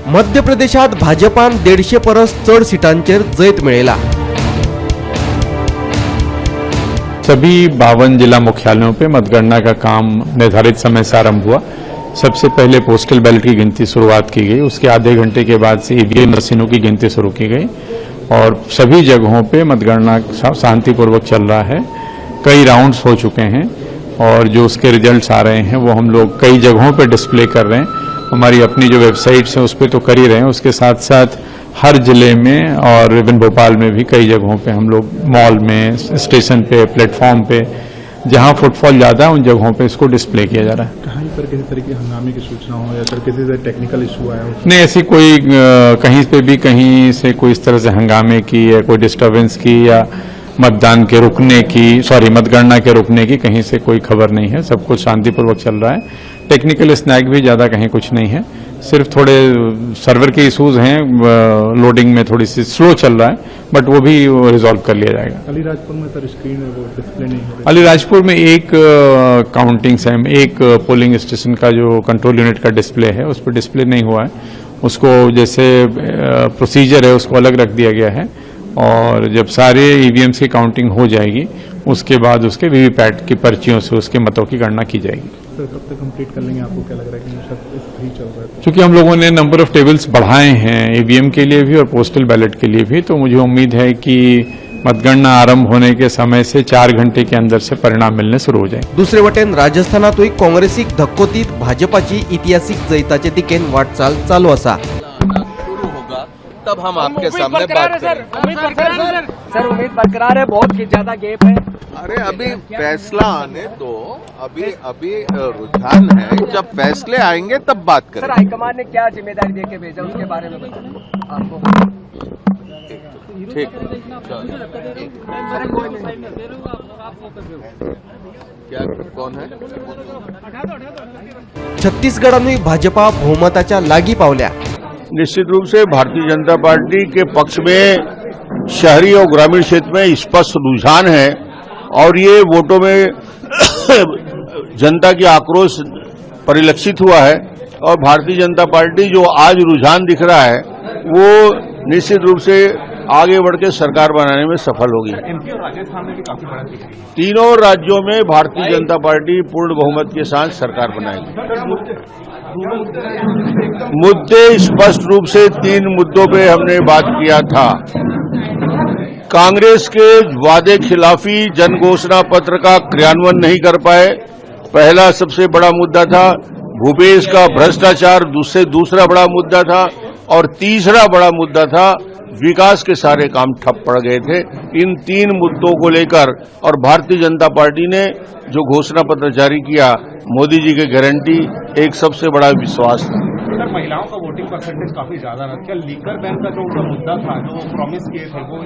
मध्य प्रदेशात भाजपान 150 परस चढ सीटांचेर जैत मिळयला। सभी 52 जिला मुख्यालयों पे मतगणना का काम निर्धारित समय से आरंभ हुआ। सबसे पहले पोस्टल बैलेट की गिनती शुरुआत की गई, उसके आधे घंटे के बाद से ईवीएम मशीनों की गिनती शुरू की गई और सभी जगहों पे मतगणना शांतिपूर्वक चल रहा है। कई राउंड्स हो चुके हैं और जो उसके रिजल्ट्स आ रहे हैं वो हम लोग कई जगहों पे डिस्प्ले कर रहे हैं। हमारी अपनी जो वेबसाइट्स हैं उस पर तो कर ही रहे हैं, उसके साथ साथ हर जिले में और इवन भोपाल में भी कई जगहों पे हम लोग मॉल में, स्टेशन पे, प्लेटफॉर्म पे जहां फुटफॉल ज्यादा है उन जगहों पे इसको डिस्प्ले किया जा रहा है। कहीं पर किसी तरह की हंगामे की सूचना हो या सर किसी से टेक्निकल इशू आया हो? नहीं, ऐसी कोई कहीं पे भी कहीं से कोई इस तरह से हंगामे की या कोई डिस्टर्बेंस की या मतदान के रुकने की, मतगणना के रुकने की कहीं से कोई खबर नहीं है। सब कुछ शांतिपूर्वक चल रहा है। टेक्निकल स्नैक भी ज्यादा कहीं कुछ नहीं है, सिर्फ थोड़े सर्वर के इश्यूज हैं, लोडिंग में थोड़ी सी स्लो चल रहा है, बट वो भी रिजॉल्व कर लिया जाएगा। अलीराजपुर में सर स्क्रीन है वो डिस्प्ले नहीं हो रही। अलीराजपुर में एक काउंटिंग सेम, एक पोलिंग स्टेशन का जो कंट्रोल यूनिट का डिस्प्ले है उस पर डिस्प्ले नहीं हुआ है। उसको जैसे प्रोसीजर है उसको अलग रख दिया गया है और जब सारे ईवीएम्स की काउंटिंग हो जाएगी उसके बाद उसके वीवीपैट की पर्चियों से उसके मतों की गणना की जाएगी। सर कब तक कंप्लीट कर लेंगे? आपको क्या लग रहा है कि सब सही चल रहा है? क्योंकि हम लोगों ने नंबर ऑफ टेबल्स बढ़ाए हैं ईवीएम के लिए भी और पोस्टल बैलेट के लिए भी, तो मुझे उम्मीद है कि मतगणना आरंभ होने के समय से 4 घंटे के अंदर से परिणाम मिलने शुरू हो जाए। दुसरे वटेन राजस्थानातूय काँग्रेसीक धक्कोतीत भाजपाची ऐतिहासिक जैताचे दिकेन वाटचाल चालू असा। तब हम आपके सामने बात करें। सर उम्मीद बरकरार है, बहुत ज्यादा गैप है। अरे अभी फैसला आने दो, अभी रुझान है, जब फैसले आएंगे तब बात करें। सर हाईकमान ने क्या जिम्मेदारी देके भेजा उसके बारे में बताएं आपको। ठीक क्या कौन है? छत्तीसगडातूय भाजपा बहुमताच्या लागी पावल्या। निश्चित रूप से भारतीय जनता पार्टी के पक्ष में शहरी और ग्रामीण क्षेत्र में स्पष्ट रुझान है और ये वोटों में जनता की आक्रोश परिलक्षित हुआ है और भारतीय जनता पार्टी जो आज रुझान दिख रहा है वो निश्चित रूप से आगे बढ़ के सरकार बनाने में सफल होगी। एमपी और राजस्थान में भी काफी बड़ा दिख रही है। तीनों राज्यों में भारतीय जनता पार्टी पूर्ण बहुमत के साथ सरकार बनाएगी। मुद्दे स्पष्ट रूप से 3 मुद्दों पे हमने बात किया था। कांग्रेस के वादे खिलाफी जन घोषणा पत्र का क्रियान्वयन नहीं कर पाए, पहला सबसे बड़ा मुद्दा था। भूपेश का भ्रष्टाचार दूसरा बड़ा मुद्दा था और तीसरा बड़ा मुद्दा था विकास के सारे काम ठप पड़ गए थे। इन 3 मुद्दों को लेकर और भारतीय जनता पार्टी ने जो घोषणा पत्र जारी किया, मोदी जी की गारंटी एक सबसे बड़ा विश्वास था। सर महिलाओं का वोटिंग परसेंटेज काफी ज्यादा रहा। क्या लीकर बैंक का जो उनका मुद्दा था, जो प्रॉमिस किए थे, वो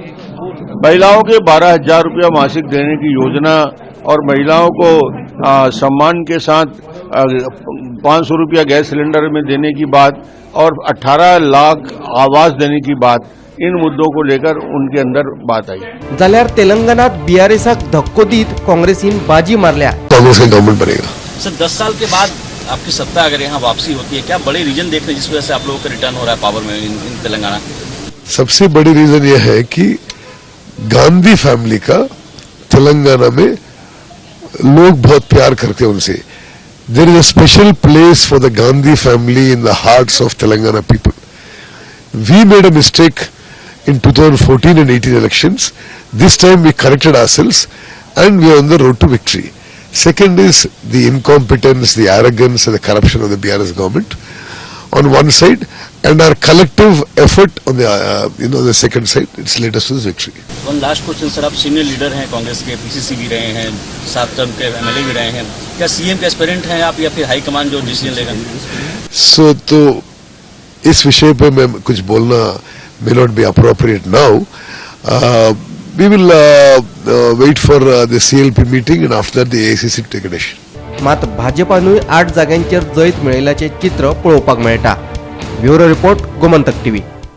महिलाओं के 12,000 रुपया मासिक देने की योजना और महिलाओं को सम्मान के साथ 500 रुपया गैस सिलेंडर में देने की बात और 18 लाख आवास देने की बात, इन मुद्दों को लेकर उनके अंदर बात आई। जाल्यार तेलंगणात बीआरएसक धक्को दीत काँग्रेसीन बाजी मारल्या। कांग्रेस का गवर्नमेंट बनेगा। सर 10 साल के बाद आपकी सत्ता अगर यहाँ वापसी होती है, क्या बड़े रीजन देख रहे हैं जिस वजह से आप लोगों का रिटर्न हो रहा है पावर में इन तेलंगाना? सबसे बड़ी रीजन यह है कि गांधी फैमिली का तेलंगाना में लोग बहुत प्यार करते हैं उनसे। There is a special place for the Gandhi family in the hearts of Telangana people. We made a mistake in 2014 and 18 elections. This time we corrected ourselves and we are on the road to victory. Second is the incompetence, the arrogance and the corruption of the BRS government on one side and our collective effort on the the second side. It's led us to this victory. One last question sir, आप senior leader हैं, कांग्रेस के PCC भी रहे हैं, 7 term के MLA भी रहे हैं, क्या सीएम के एस्पिरेंट हैं आप या फिर हाईकमान जो डिसीजन लेगा? तो इस विषय पे मैं कुछ बोलना may not be appropriate now. We will wait for the CLP meeting and after that the AICC to take a decision. मात भाजपानूय 8 जाग्यांचेर जैत मिळयल्याचे चित्र पळोवपाक मेळटा। Bureau report Gomantak TV.